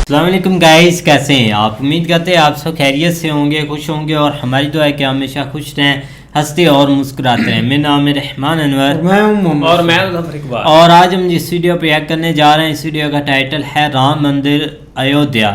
अस्सलामुअलैकुम गाइस, कैसे हैं आप? उम्मीद करते हैं आप सब खैरियत से होंगे, खुश होंगे और हमारी दुआ है कि हमेशा खुश रहें, हंसते और मुस्कुराते रहें। मेरा नाम है रहमान अनवर मैं हूं मोहम्मद और मैं मुजफ्फर इकबाल। और आज हम जिस वीडियो पे रिएक्ट करने जा रहे हैं, इस वीडियो का टाइटल है राम मंदिर अयोध्या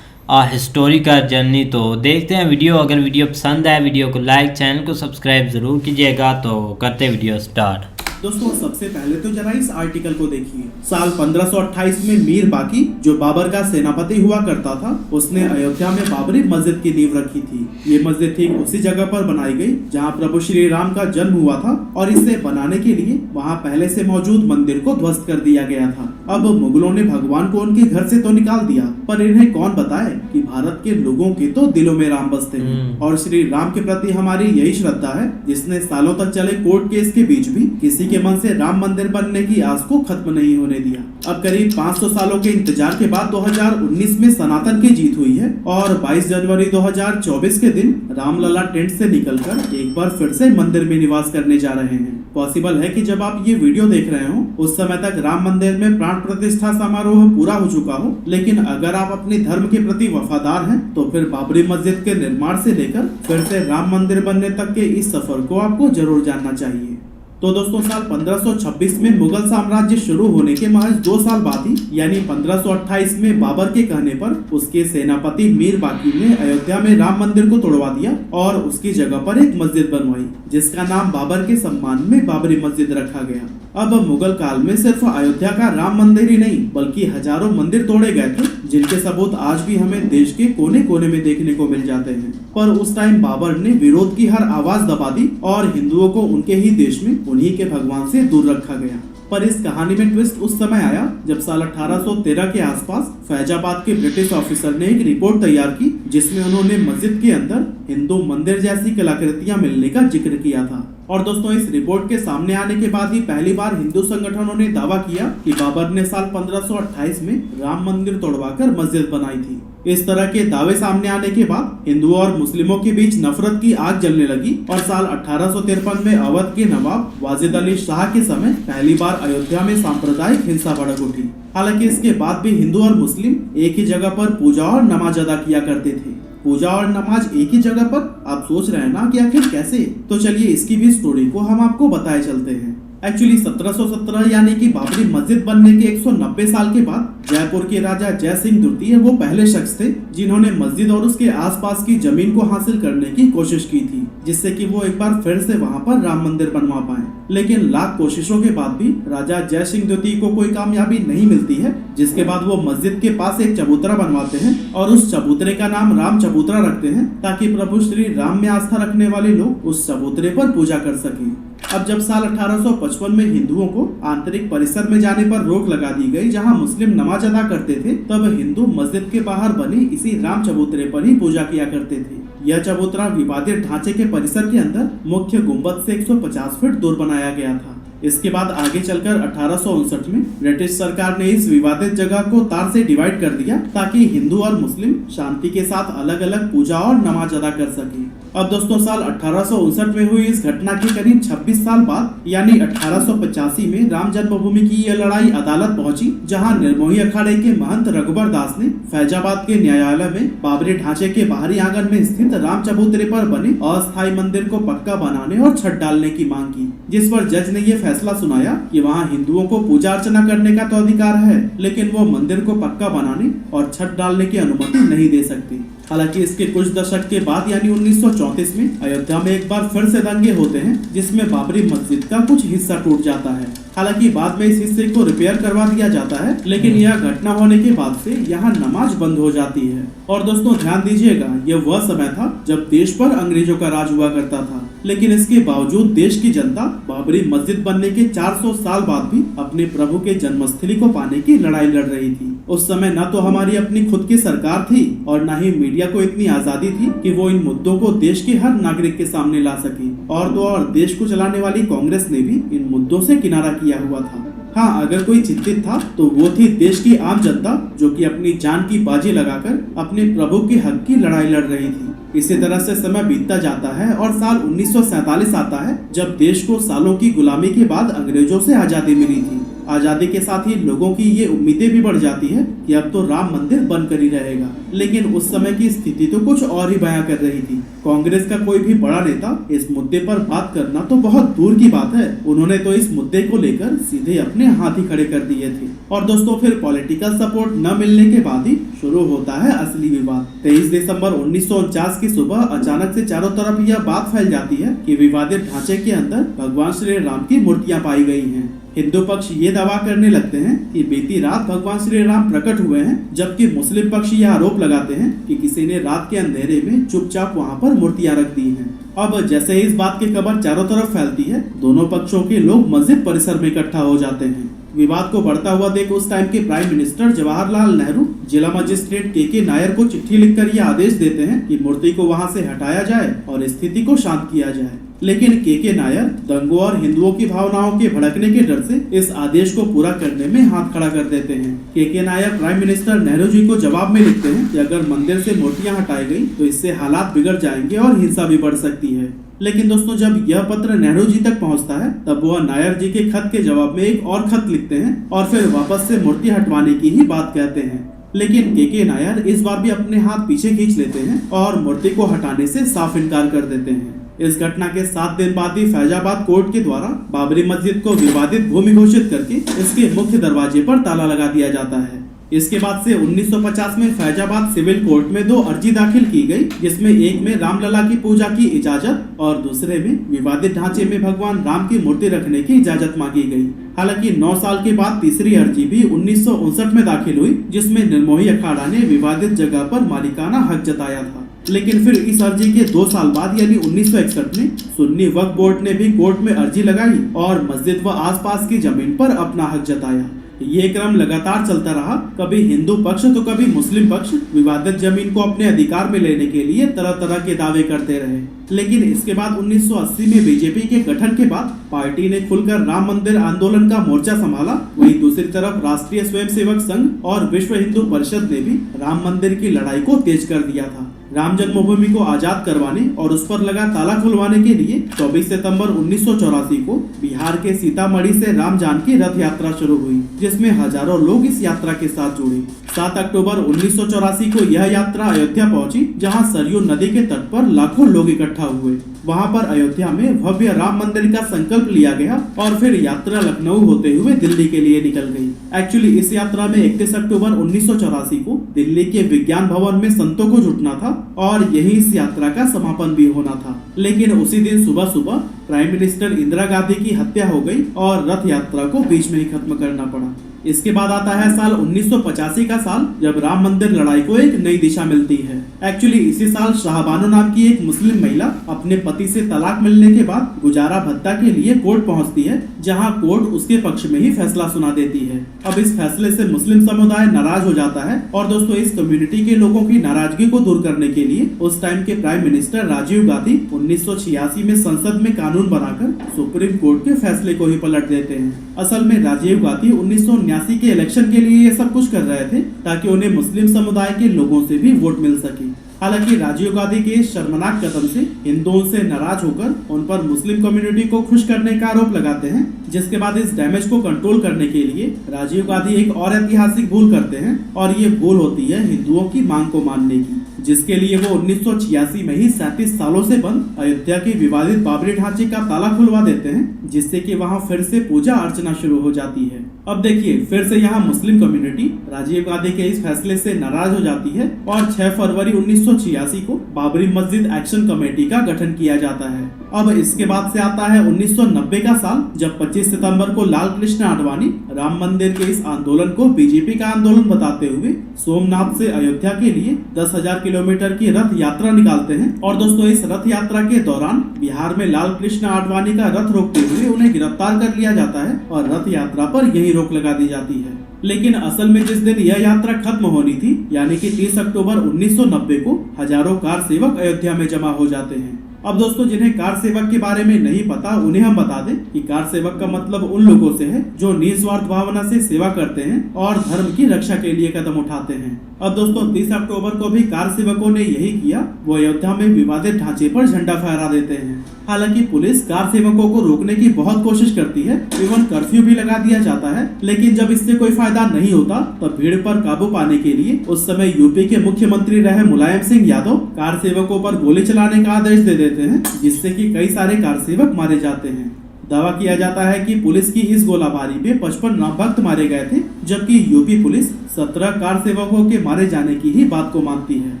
आ हिस्टोरिकल जर्नी। तो देखते हैं वीडियो। अगर वीडियो पसंद आए वीडियो को लाइक, चैनल को सब्सक्राइब ज़रूर कीजिएगा। तो करते वीडियो स्टार्ट। दोस्तों, सबसे पहले तो जरा इस आर्टिकल को देखिए। साल 1528 में मीर बाकी, जो बाबर का सेनापति हुआ करता था, उसने अयोध्या में बाबरी मस्जिद की नींव रखी थी। ये मस्जिद ठीक उसी जगह पर बनाई गई जहां प्रभु श्री राम का जन्म हुआ था और इसे बनाने के लिए वहां पहले से मौजूद मंदिर को ध्वस्त कर दिया गया था। अब मुगलों ने भगवान को उनके घर से तो निकाल दिया, पर इन्हें कौन बताए कि भारत के लोगों के तो दिलों में राम बसते हैं और श्री राम के प्रति हमारी यही श्रद्धा है जिसने सालों तक चले कोर्ट केस के बीच भी किसी के मन से राम मंदिर बनने की आस को खत्म नहीं होने दिया। अब करीब 500 सालों के इंतजार के बाद 2019 में सनातन की जीत हुई है और 22 जनवरी 2024 के दिन रामलला टेंट से निकलकर एक बार फिर से मंदिर में निवास करने जा रहे हैं। पॉसिबल है कि जब आप ये वीडियो देख रहे हो उस समय तक राम मंदिर में प्राण प्रतिष्ठा समारोह पूरा हो चुका हो, लेकिन अगर आप अपने धर्म के प्रति वफादार हैं तो फिर बाबरी मस्जिद के निर्माण से लेकर फिर से राम मंदिर बनने तक के इस सफर को आपको जरूर जानना चाहिए। तो दोस्तों, साल 1526 में मुगल साम्राज्य शुरू होने के महज 2 साल बाद ही यानी 1528 में बाबर के कहने पर उसके सेनापति मीर बाकी ने अयोध्या में राम मंदिर को तोड़वा दिया और उसकी जगह पर एक मस्जिद बनवाई जिसका नाम बाबर के सम्मान में बाबरी मस्जिद रखा गया। अब मुगल काल में सिर्फ अयोध्या का राम मंदिर ही नहीं बल्कि हजारों मंदिर तोड़े गए थे जिनके सबूत आज भी हमें देश के कोने कोने में देखने को मिल जाते हैं। पर उस टाइम बाबर ने विरोध की हर आवाज दबा दी और हिंदुओं को उनके ही देश में उन्हीं के भगवान से दूर रखा गया। पर इस कहानी में ट्विस्ट उस समय आया जब साल 1813 के आसपास फैजाबाद के ब्रिटिश ऑफिसर ने एक रिपोर्ट तैयार की जिसमें उन्होंने मस्जिद के अंदर हिंदू मंदिर जैसी कलाकृतियां मिलने का जिक्र किया था। और दोस्तों, इस रिपोर्ट के सामने आने के बाद ही पहली बार हिंदू संगठनों ने दावा किया कि बाबर ने साल 1528 में राम मंदिर तोड़वाकर मस्जिद बनाई थी। इस तरह के दावे सामने आने के बाद हिंदुओं और मुस्लिमों के बीच नफरत की आग जलने लगी और साल 1853 में अवध के नवाब वाजिद अली शाह के समय पहली बार अयोध्या में सांप्रदायिक हिंसा भड़क उठी। हालांकि इसके बाद भी हिंदू और मुस्लिम एक ही जगह पर पूजा और नमाज अदा किया करते थे। पूजा और नमाज एक ही जगह पर, आप सोच रहे हैं ना कि आखिर कैसे? तो चलिए इसकी भी स्टोरी को हम आपको बताए चलते हैं। एक्चुअली 1717 यानी कि बाबरी मस्जिद बनने के 190 साल के बाद जयपुर के राजा जय सिंह द्वितीय वो पहले शख्स थे जिन्होंने मस्जिद और उसके आसपास की जमीन को हासिल करने की कोशिश की थी जिससे कि वो एक बार फिर से वहां पर राम मंदिर बनवा पाए। लेकिन लाख कोशिशों के बाद भी राजा जय सिंह द्वितीय को कोई कामयाबी नहीं मिलती है, जिसके बाद वो मस्जिद के पास एक चबूतरा बनवाते हैं और उस चबूतरे का नाम राम चबूतरा रखते हैं ताकि प्रभु श्री राम में आस्था रखने वाले लोग उस चबूतरे पर पूजा कर सकें। अब जब साल 1855 में हिंदुओं को आंतरिक परिसर में जाने पर रोक लगा दी गई जहां मुस्लिम नमाज अदा करते थे, तब हिंदू मस्जिद के बाहर बने इसी राम चबूतरे पर ही पूजा किया करते थे। यह चबूतरा विवादित ढांचे के परिसर के अंदर मुख्य गुंबद से 150 फीट दूर बनाया गया था। इसके बाद आगे चलकर 1859 में ब्रिटिश सरकार ने इस विवादित जगह को तार से डिवाइड कर दिया ताकि हिंदू और मुस्लिम शांति के साथ अलग अलग पूजा और नमाज अदा कर सके। अब दोस्तों, साल 1859 में हुई इस घटना के करीब 26 साल बाद यानी 1885 में राम जन्मभूमि की यह लड़ाई अदालत पहुंची जहां निर्मोही अखाड़े के महंत रघुबर दास ने फैजाबाद के न्यायालय में बाबरी ढांचे के बाहरी आंगन में स्थित राम चबूतरे पर बने अस्थायी मंदिर को पक्का बनाने और छत डालने की मांग की, जिस पर जज ने यह फैसला सुनाया कि वहां हिंदुओं को पूजा अर्चना करने का तो अधिकार है, लेकिन वो मंदिर को पक्का बनाने और छत डालने की अनुमति नहीं दे सकती। हालांकि इसके कुछ दशक के बाद यानी 1934 में अयोध्या में एक बार फिर से दंगे होते हैं जिसमें बाबरी मस्जिद का कुछ हिस्सा टूट जाता है। हालांकि बाद में इस हिस्से को रिपेयर करवा दिया जाता है, लेकिन यह घटना होने के बाद से यहाँ नमाज बंद हो जाती है। और दोस्तों, ध्यान दीजिएगा, यह वह समय था जब देश पर अंग्रेजों का राज हुआ करता था, लेकिन इसके बावजूद देश की जनता बाबरी मस्जिद बनने के 400 साल बाद भी अपने प्रभु के जन्मस्थली को पाने की लड़ाई लड़ रही थी। उस समय न तो हमारी अपनी खुद की सरकार थी और न ही मीडिया को इतनी आजादी थी कि वो इन मुद्दों को देश के हर नागरिक के सामने ला सके। और तो और देश को चलाने वाली कांग्रेस ने भी इन मुद्दों से किनारा किया हुआ था। हाँ, अगर कोई चिंतित था तो वो थी देश की आम जनता, जो कि अपनी जान की बाजी लगाकर अपने प्रभु के हक की लड़ाई लड़ रही थी। इसी तरह से समय बीतता जाता है और साल 1947 आता है, जब देश को सालों की गुलामी के बाद अंग्रेजों से आजादी मिली थी। आजादी के साथ ही लोगों की ये उम्मीदें भी बढ़ जाती है कि अब तो राम मंदिर बनकर ही रहेगा। लेकिन उस समय की स्थिति तो कुछ और ही बयां कर रही थी। कांग्रेस का कोई भी बड़ा नेता इस मुद्दे पर बात करना तो बहुत दूर की बात है। उन्होंने तो इस मुद्दे को लेकर सीधे अपने हाथ ही खड़े कर दिए थे। और दोस्तों, फिर पॉलिटिकल सपोर्ट न मिलने के बाद ही शुरू होता है असली विवाद। 23 दिसंबर 1949 की सुबह अचानक से चारों तरफ यह बात फैल जाती है कि विवादित ढांचे के अंदर भगवान श्री राम की मूर्तियां पाई गई हैं। हिंदू पक्ष ये दावा करने लगते हैं कि बीती रात भगवान श्री राम प्रकट हुए हैं, जबकि मुस्लिम पक्ष यह आरोप लगाते हैं कि किसी ने रात के अंधेरे में चुपचाप वहां पर मूर्तियां रख दी हैं। अब जैसे ही इस बात की खबर चारों तरफ फैलती है, दोनों पक्षों के लोग मस्जिद परिसर में इकट्ठा हो जाते हैं। विवाद को बढ़ता हुआ देख उस टाइम के प्राइम मिनिस्टर जवाहरलाल नेहरू जिला मजिस्ट्रेट के नायर को चिट्ठी लिखकर यह आदेश देते हैं कि मूर्ति को वहां से हटाया जाए और स्थिति को शांत किया जाए। लेकिन के नायर दंगों और हिंदुओं की भावनाओं के भड़कने के डर से इस आदेश को पूरा करने में हाथ खड़ा कर देते हैं। के नायर प्राइम मिनिस्टर नेहरू जी को जवाब में लिखते हैं कि अगर मंदिर से मूर्तियां हटाई गई तो इससे हालात बिगड़ जाएंगे और हिंसा भी बढ़ सकती है। लेकिन दोस्तों, जब यह पत्र नेहरू जी तक पहुंचता है, तब वह नायर जी के खत के जवाब में एक और खत लिखते हैं और फिर वापस से मूर्ति हटवाने की ही बात कहते हैं। लेकिन के नायर इस बार भी अपने हाथ पीछे खींच लेते हैं और मूर्ति को हटाने से साफ इनकार कर देते हैं। इस घटना के 7 दिन बाद ही फैजाबाद कोर्ट के द्वारा बाबरी मस्जिद को विवादित भूमि घोषित करके इसके मुख्य दरवाजे पर ताला लगा दिया जाता है। इसके बाद से 1950 में फैजाबाद सिविल कोर्ट में 2 अर्जी दाखिल की गई, जिसमें एक में रामलला की पूजा की इजाजत और दूसरे में विवादित ढांचे में भगवान राम की मूर्ति रखने की इजाजत मांगी गई। हालांकि 9 साल के बाद तीसरी अर्जी भी 1959 में दाखिल हुई, जिसमें निर्मोही अखाड़ा ने विवादित जगह पर मालिकाना हक जताया था। लेकिन फिर इस अर्जी के 2 साल बाद यानी 1961 में सुन्नी वक्फ बोर्ड ने भी कोर्ट में अर्जी लगाई और मस्जिद व आसपास की जमीन पर अपना हक जताया। ये क्रम लगातार चलता रहा। कभी हिंदू पक्ष तो कभी मुस्लिम पक्ष विवादित जमीन को अपने अधिकार में लेने के लिए तरह तरह के दावे करते रहे। लेकिन इसके बाद 1980 में बीजेपी के गठन के बाद पार्टी ने खुलकर राम मंदिर आंदोलन का मोर्चा संभाला। वहीं दूसरी तरफ राष्ट्रीय स्वयंसेवक संघ और विश्व हिंदू परिषद ने भी राम मंदिर की लड़ाई को तेज कर दिया था। राम जन्मभूमि को आजाद करवाने और उस पर लगा ताला खुलवाने के लिए 24 सितंबर 1984 को बिहार के सीतामढ़ी से राम जानकी रथ यात्रा शुरू हुई, जिसमें हजारों लोग इस यात्रा के साथ जुड़े। 7 अक्टूबर 1984 को यह यात्रा अयोध्या पहुंची, जहां सरयू नदी के तट पर लाखों लोग इकट्ठा हुए। वहां पर अयोध्या में भव्य राम मंदिर का संकल्प लिया गया और फिर यात्रा लखनऊ होते हुए दिल्ली के लिए निकल गई। एक्चुअली इस यात्रा में 31 अक्टूबर 1984 को दिल्ली के विज्ञान भवन में संतों को जुटना था और यही इस यात्रा का समापन भी होना था। लेकिन उसी दिन सुबह सुबह प्राइम मिनिस्टर इंदिरा गांधी की हत्या हो गई और रथ यात्रा को बीच में ही खत्म करना पड़ा। इसके बाद आता है साल 1985 का साल, जब राम मंदिर लड़ाई को एक नई दिशा मिलती है। एक्चुअली इसी साल शाहबानो नाम की एक मुस्लिम महिला अपने पति से तलाक मिलने के बाद गुजारा भत्ता के लिए कोर्ट पहुंचती है, जहां कोर्ट उसके पक्ष में ही फैसला सुना देती है। अब इस फैसले से मुस्लिम समुदाय नाराज हो जाता है और दोस्तों, इस कम्युनिटी के लोगों की नाराजगी को दूर करने के लिए उस टाइम के प्राइम मिनिस्टर राजीव गांधी 1986 में संसद में कानून बनाकर सुप्रीम कोर्ट के फैसले को ही पलट देते हैं। असल में राजीव गांधी 1979 के इलेक्शन के लिए ये सब कुछ कर रहे थे ताकि उन्हें मुस्लिम समुदाय के लोगों से भी वोट मिल सके। हालांकि राजीव गांधी के इस शर्मनाक कदम से हिंदुओं से नाराज होकर उन पर मुस्लिम कम्युनिटी को खुश करने का आरोप लगाते हैं, जिसके बाद इस डैमेज को कंट्रोल करने के लिए राजीव गांधी एक और ऐतिहासिक भूल करते हैं और ये भूल होती है हिंदुओं की मांग को मानने की, जिसके लिए वो 1986 में ही 37 सालों से बंद अयोध्या की विवादित बाबरी ढांचे का ताला खुलवा देते हैं, जिससे कि वहां फिर से पूजा अर्चना शुरू हो जाती है। अब देखिए, फिर से यहाँ मुस्लिम कम्युनिटी राजीव गांधी के इस फैसले से नाराज हो जाती है और 6 फरवरी 1986 को बाबरी मस्जिद एक्शन कमेटी का गठन किया जाता है। अब इसके बाद से आता है 1990 का साल, जब 25 सितंबर को लाल कृष्ण आडवाणी राम मंदिर के इस आंदोलन को बीजेपी का आंदोलन बताते हुए सोमनाथ से अयोध्या के लिए 10,000 किलोमीटर की रथ यात्रा निकालते हैं। और दोस्तों, इस रथ यात्रा के दौरान बिहार में लाल कृष्ण आडवाणी का रथ रोकते हुए उन्हें गिरफ्तार कर लिया जाता है और रथ यात्रा पर यही रोक लगा दी जाती है। लेकिन असल में जिस दिन यह यात्रा खत्म होनी थी, यानी कि 30 अक्टूबर 1990 को हजारों कार सेवक अयोध्या में जमा हो जाते हैं। अब दोस्तों जिन्हें कार सेवक के बारे में नहीं पता उन्हें हम बता दें कि कार सेवक का मतलब उन लोगों से है जो निस्वार्थ भावना से सेवा करते हैं और धर्म की रक्षा के लिए कदम उठाते हैं। अब दोस्तों 30 अक्टूबर को भी कार सेवकों ने यही किया, वो अयोध्या में विवादित ढांचे पर झंडा फहरा देते हैं। हालांकि पुलिस कार सेवकों को रोकने की बहुत कोशिश करती है, इवन कर्फ्यू भी लगा दिया जाता है, लेकिन जब इससे कोई फायदा नहीं होता तब भीड़ पर काबू पाने के लिए उस समय यूपी के मुख्यमंत्री रहे मुलायम सिंह यादव कार सेवकों पर गोली चलाने का आदेश दे देते हैं, जिससे कि कई सारे कार सेवक मारे जाते हैं। दावा किया जाता है कि पुलिस की इस गोलाबारी में 55 नामभक्त मारे गए थे, जबकि यूपी पुलिस 17 कार सेवकों के मारे जाने की ही बात को मानती है।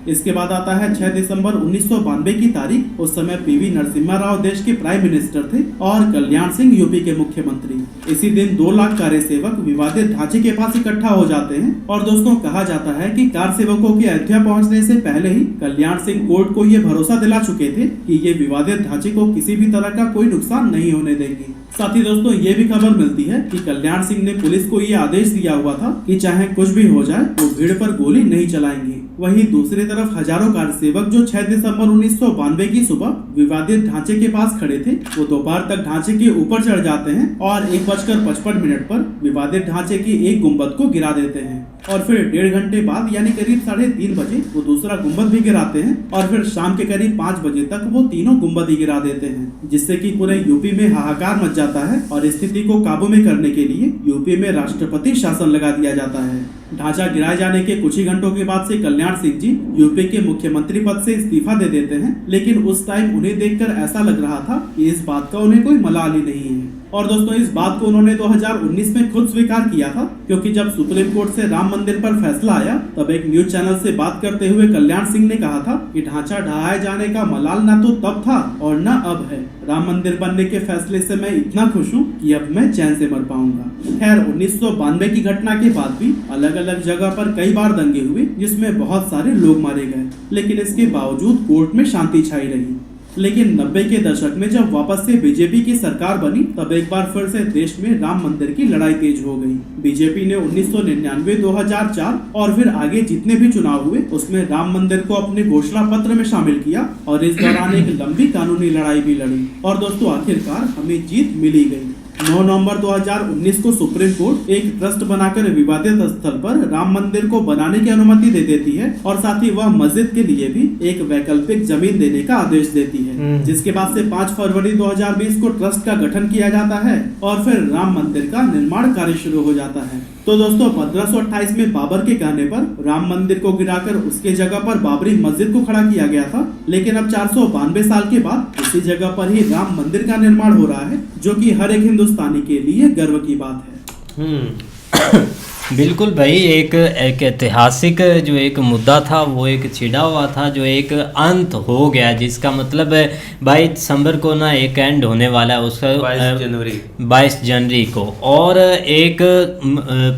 इसके बाद आता है 6 दिसंबर 1992 की तारीख। उस समय पीवी नरसिम्हा राव देश के प्राइम मिनिस्टर थे और कल्याण सिंह यूपी के मुख्यमंत्री। इसी दिन 2 लाख कार सेवक विवादित ढांचे के पास इकट्ठा हो जाते हैं और दोस्तों कहा जाता है कि कार सेवकों के अयोध्या पहुंचने से पहले ही कल्याण सिंह कोर्ट को ये भरोसा दिला चुके थे कि ये विवादित ढांचे को किसी भी तरह का कोई नुकसान नहीं होने देंगे। साथ ही दोस्तों ये भी खबर मिलती है कि कल्याण सिंह ने पुलिस को ये आदेश दिया हुआ था कि चाहे कुछ भी हो जाए वो भीड़ पर गोली नहीं चलाएंगे। वहीं दूसरी तरफ हजारों कार सेवक जो 6 दिसंबर 1992 की सुबह विवादित ढांचे के पास खड़े थे, वो दोपहर तक ढांचे के ऊपर चढ़ जाते हैं और 1:55 पर विवादित ढांचे की एक गुंबद को गिरा देते हैं और फिर 1.5 घंटे बाद यानी करीब 3:30 बजे वो दूसरा गुंबद भी गिराते हैं और फिर शाम के करीब 5 बजे तक वो तीनों गुंबद ही गिरा देते हैं, जिससे कि पूरे यूपी में हाहाकार मच जाता है और स्थिति को काबू में करने के लिए यूपी में राष्ट्रपति शासन लगा दिया जाता है। ढांचा गिराए जाने के कुछ ही घंटों के बाद से कल्याण सिंह जी यूपी के मुख्यमंत्री पद से इस्तीफा दे देते हैं, लेकिन उस टाइम उन्हें देखकर ऐसा लग रहा था कि इस बात का उन्हें कोई मलाल ही नहीं है। और दोस्तों इस बात को उन्होंने 2019 में खुद स्वीकार किया था, क्योंकि जब सुप्रीम कोर्ट से राम मंदिर पर फैसला आया तब एक न्यूज चैनल से बात करते हुए कल्याण सिंह ने कहा था कि ढांचा ढहाए जाने का मलाल ना तो तब था और ना अब है। राम मंदिर बनने के फैसले से मैं इतना खुश हूँ कि अब मैं चैन से मर पाऊंगा। खैर 1992 की घटना के बाद भी अलग अलग जगह पर कई बार दंगे हुए जिसमें बहुत सारे लोग मारे गए, लेकिन इसके बावजूद कोर्ट में शांति छाई रही। लेकिन 90 के दशक में जब वापस से बीजेपी की सरकार बनी तब एक बार फिर से देश में राम मंदिर की लड़ाई तेज हो गई। बीजेपी ने 1999, 2004 और फिर आगे जितने भी चुनाव हुए उसमें राम मंदिर को अपने घोषणा पत्र में शामिल किया और इस दौरान एक लंबी कानूनी लड़ाई भी लड़ी और दोस्तों आखिरकार हमें जीत मिली गई। 9 नवंबर 2019 को सुप्रीम कोर्ट एक ट्रस्ट बनाकर विवादित स्थल पर राम मंदिर को बनाने की अनुमति दे देती है और साथ ही वह मस्जिद के लिए भी एक वैकल्पिक जमीन देने का आदेश देती है, जिसके बाद से 5 फरवरी 2020 को ट्रस्ट का गठन किया जाता है और फिर राम मंदिर का निर्माण कार्य शुरू हो जाता है। तो दोस्तों 1528 में बाबर के कहने पर राम मंदिर को गिराकर उसके जगह पर बाबरी मस्जिद को खड़ा किया गया था, लेकिन अब 492 साल के बाद उसी जगह पर ही राम मंदिर का निर्माण हो रहा है, जो कि हर एक हिंदुस्तानी के लिए गर्व की बात है। बिल्कुल भाई, एक ऐतिहासिक जो एक मुद्दा था वो एक छिड़ा हुआ था जो एक अंत हो गया, जिसका मतलब 22 दिसंबर को ना एक एंड होने वाला है उसका 22 जनवरी को, और एक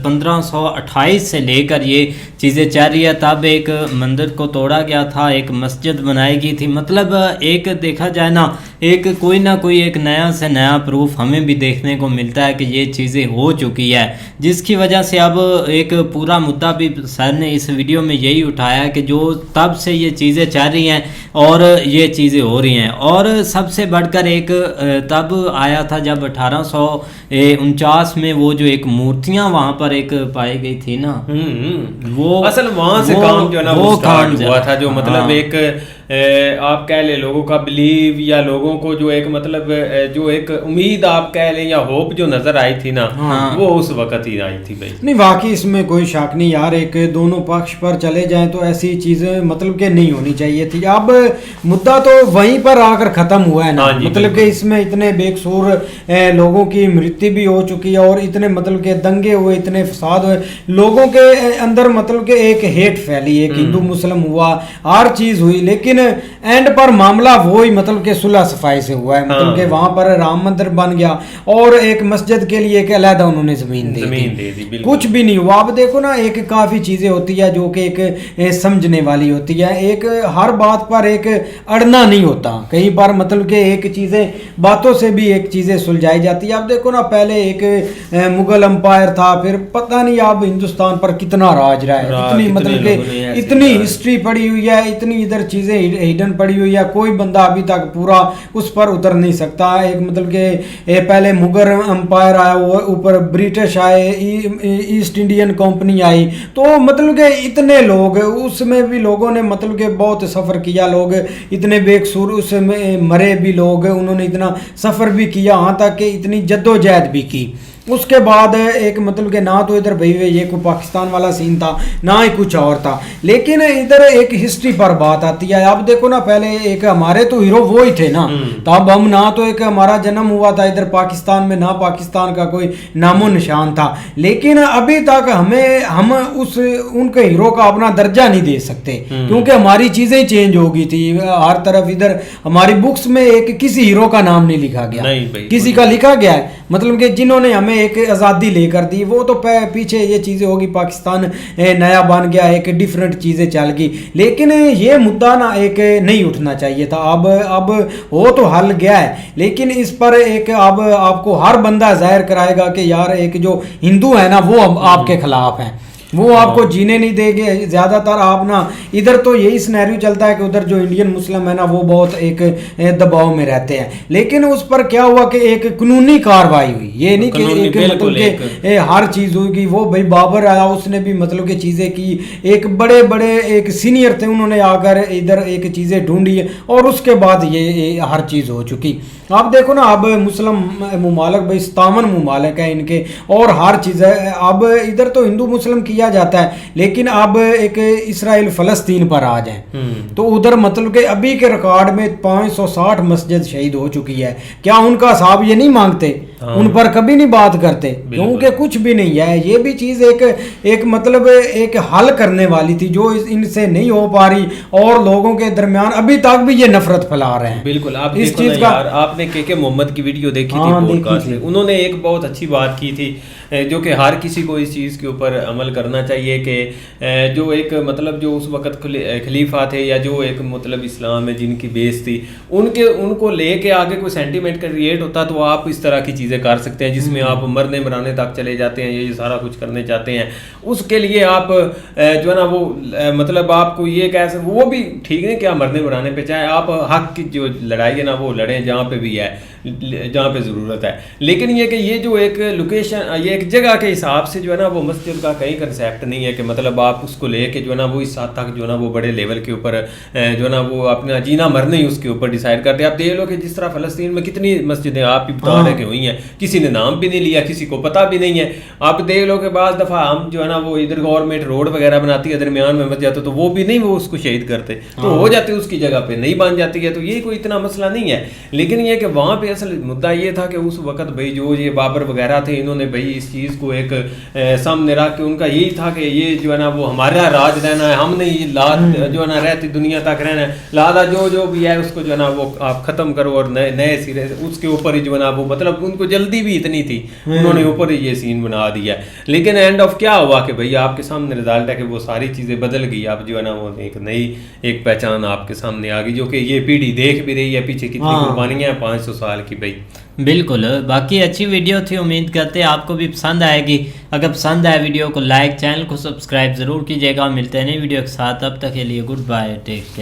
1528 से लेकर ये चीज़ें चल रही है। तब एक मंदिर को तोड़ा गया था, एक मस्जिद बनाई गई थी। मतलब एक देखा जाए ना, एक कोई ना कोई एक नया से नया प्रूफ हमें भी देखने को मिलता है कि ये चीज़ें हो चुकी है, जिसकी वजह से अब एक पूरा मुद्दा भी सर ने इस वीडियो में यही उठाया कि जो तब से ये चीज़ें चल रही हैं और ये चीज़ें हो रही हैं। और सबसे बढ़कर एक तब आया था जब 1849 में वो जो एक मूर्तियां वहाँ पर एक पाई गई थी ना, वो असल वहाँ से काम जो है ना वो स्टार्ट हुआ था, जो मतलब एक आप कह ले लोगों का बिलीव या लोगों को जो एक मतलब जो एक उम्मीद आप कह लें या होप जो नजर आई थी ना, वो उस वक्त ही आई थी भाई। नहीं वाकई इसमें कोई शक नहीं यार, एक दोनों पक्ष पर चले जाएं तो ऐसी चीजें मतलब कि नहीं होनी चाहिए थी। अब मुद्दा तो वहीं पर आकर खत्म हुआ है ना, मतलब कि इसमें इतने बेकसूर लोगों की मृत्यु भी हो चुकी है और इतने मतलब के दंगे हुए, इतने फसाद हुए लोगों के अंदर, मतलब कि एक हेट फैली, एक हिंदू मुस्लिम हुआ, हर चीज हुई, लेकिन एंड पर मामला वो ही मतलब के सुलह सफाई से हुआ है। मतलब के वहां पर राम मंदिर बन गया और एक मस्जिद के लिए एक अलहदा उन्होंने जमीन दे दी, कुछ भी नहीं हुआ। अब देखो ना, एक काफी चीजें होती है जो कि एक समझने वाली होती है, एक हर बात पर एक अड़ना नहीं होता। कई बार मतलब के एक चीजें बातों से भी एक चीजें सुलझाई जाती है। अब देखो ना, पहले एक मुगल अंपायर था, फिर पता नहीं अब हिंदुस्तान पर कितना राज रहा है, इतनी मतलब के इतनी हिस्ट्री पड़ी हुई है, इतनी इधर चीजें हिडन पड़ी हुई है, कोई बंदा अभी तक पूरा उस पर उतर नहीं सकता। एक मतलब कि पहले मुगल एम्पायर आया, वो ऊपर ब्रिटिश आए, ईस्ट इंडियन कंपनी आई, तो मतलब कि इतने लोग, उसमें भी लोगों ने मतलब कि बहुत सफ़र किया, लोग इतने बेकसूर उसमें मरे भी लोग, उन्होंने इतना सफ़र भी किया, यहाँ तक कि इतनी जद्दोजहद भी की। उसके बाद एक मतलब कि ना तो इधर भाई ये कोई पाकिस्तान वाला सीन था, ना ही कुछ और था, लेकिन इधर एक हिस्ट्री पर बात आती है। आप देखो ना, पहले एक हमारे तो हीरो वो ही थे ना, तब हम ना तो एक हमारा जन्म हुआ था इधर पाकिस्तान में, ना पाकिस्तान का कोई नामो निशान था, लेकिन अभी तक हम उनके हीरो का अपना दर्जा नहीं दे सकते, क्योंकि हमारी चीज़ें चेंज हो गई थी हर तरफ। इधर हमारी बुक्स में एक किसी हीरो का नाम नहीं लिखा गया, किसी का लिखा गया है मतलब कि जिन्होंने हमें एक आज़ादी लेकर दी, वो तो पीछे ये चीज़ें होगी, पाकिस्तान नया बन गया, एक डिफरेंट चीज़ें चल गई, लेकिन ये मुद्दा ना एक नहीं उठना चाहिए था। अब वो तो हल गया है, लेकिन इस पर एक अब आपको हर बंदा जाहिर कराएगा कि यार एक जो हिंदू है ना वो अब आपके खिलाफ है, वो आपको जीने नहीं देंगे। ज़्यादातर आप ना इधर तो यही सिनेरियो चलता है कि उधर जो इंडियन मुस्लिम है ना वो बहुत एक दबाव में रहते हैं, लेकिन उस पर क्या हुआ कि एक कानूनी कार्रवाई हुई, ये नहीं कि एक मतलब कि हर चीज़ होगी। वो भाई बाबर आया, उसने भी मतलब कि चीज़ें की, एक बड़े बड़े एक सीनियर थे, उन्होंने आकर इधर एक चीज़ें ढूंढी और उसके बाद ये हर चीज़ हो चुकी। आप देखो ना, अब मुस्लिम मुमालिक भाई 57 मुमालिक है इनके, और हर चीज़ है। अब इधर तो हिंदू मुस्लिम किया जाता है, लेकिन अब एक इसराइल फ़लस्तीन पर आ जाए तो उधर मतलब कि अभी के रिकॉर्ड में 560 मस्जिद शहीद हो चुकी है। क्या उनका हिसाब ये नहीं मांगते? उन पर कभी नहीं बात करते, क्योंकि कुछ भी नहीं है। ये भी चीज़ एक मतलब एक हल करने वाली थी, जो इनसे नहीं हो पा रही, और लोगों के दरमियान अभी तक भी ये नफरत फैला रहे हैं। बिल्कुल, आप इस चीज़ का आपने के मोहम्मद की वीडियो देखी थी पॉडकास्ट में, उन्होंने एक बहुत अच्छी बात की थी, जो कि हर किसी को इस चीज़ के ऊपर अमल करना चाहिए कि जो एक मतलब जो उस वक़्त खलीफा थे, या जो एक मतलब इस्लाम में जिनकी बेस थी, उनको लेके आगे कोई सेंटीमेंट क्रिएट होता तो आप इस तरह की चीज़ें कर सकते हैं, जिसमें आप मरने मराने तक चले जाते हैं, ये सारा कुछ करने चाहते हैं। उसके लिए आप जो है ना वो मतलब आपको ये कह वो भी ठीक है, क्या मरने मराने पे, चाहे आप हक की जो लड़ाई है ना वो लड़ें जहाँ पे भी है, जहाँ पे ज़रूरत है, लेकिन ये कि ये जो एक लोकेशन, ये एक जगह के हिसाब से जो है ना वो मस्जिद का कहीं कंसेप्ट नहीं है कि मतलब आप उसको लेके जो है ना वो इस हद तक जो है ना वो बड़े लेवल के ऊपर जो है ना वो अपना जीना मरना ही उसके ऊपर डिसाइड करते हैं। आप देख लो कि जिस तरह फ़लस्तीन में कितनी मस्जिदें आप भी बता रहे कि हुई हैं, किसी ने नाम भी नहीं लिया, किसी को पता भी नहीं है। आप देख लो कि बाज़ दफ़ा हम जो है ना वो इधर गवर्नमेंट रोड वगैरह बनाती है, दरमियान में मस्जिद तो वो भी नहीं, वो उसको शहीद करते तो हो जाते उसकी जगह पे नहीं बन जाती है, तो ये कोई इतना मसला नहीं है। लेकिन ये कि वहाँ पे असल मुद्दा ये था कि उस वक्त भाई जो ये बाबर वगैरह थे, इन्होंने भाई इस चीज़ को एक सामने रख के उनका यही था कि ये जो है ना वो हमारा राज रहना है, हमने ये लाद जो है ना रहती दुनिया तक रहना है, लादा जो भी है उसको जो है ना वो आप ख़त्म करो और नए सिरे से उसके ऊपर ही जो है ना वो मतलब उनको जल्दी भी इतनी थी, उन्होंने ऊपर ही ये सीन बना दिया। लेकिन एंड ऑफ क्या हुआ कि भाई आपके सामने रिजल्ट है कि वो सारी चीज़ें बदल गई। आप जो है ना वो एक नई एक पहचान आपके सामने आ गई, जो कि ये पीढ़ी देख भी रही है, पीछे कितनी कुर्बानियाँ 500 साल की भाई। बिल्कुल, बाकी अच्छी वीडियो थी, उम्मीद करते हैं आपको भी पसंद आएगी। अगर पसंद आए वीडियो को लाइक, चैनल को सब्सक्राइब ज़रूर कीजिएगा। मिलते हैं नई वीडियो के साथ, तब तक के लिए गुड बाय, टेक केयर।